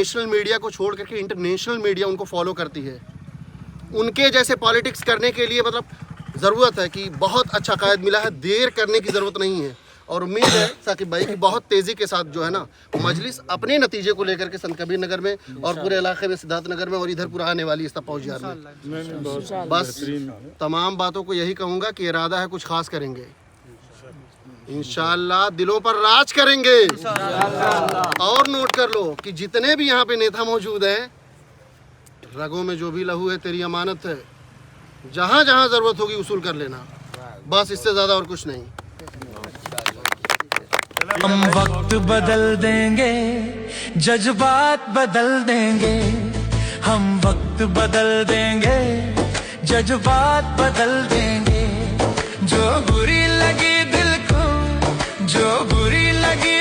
National media को छोड़ करके इंटरनेशनल मीडिया उनको फॉलो करती है। उनके जैसे पॉलिटिक्स करने के लिए मतलब ज़रूरत है कि बहुत अच्छा कायद मिला है, देर करने की ज़रूरत नहीं है। और उम्मीद है साकिब भाई कि बहुत तेज़ी के साथ जो है ना मजलिस अपने नतीजे को लेकर के संत कबीर नगर में और पूरे इलाके में सिद्धार्थ नगर में और इधर पूरा आने वाली इस तक पहुँच जा रही है। बस तमाम बातों को यही कहूँगा कि इरादा है कुछ खास करेंगे, इंशाअल्लाह दिलों पर राज करेंगे। और नोट कर लो कि जितने भी यहाँ पे नेता मौजूद हैं, रगों में जो भी लहू है तेरी अमानत है, जहाँ जहाँ ज़रूरत होगी उसूल कर लेना, बस इससे ज़्यादा और कुछ नहीं। हम वक्त बदल देंगे, जज्बात बदल देंगे, हम वक्त बदल देंगे, जज्बात बदल देंगे। जो बुरी लगी दिल को, जो बुरी लगी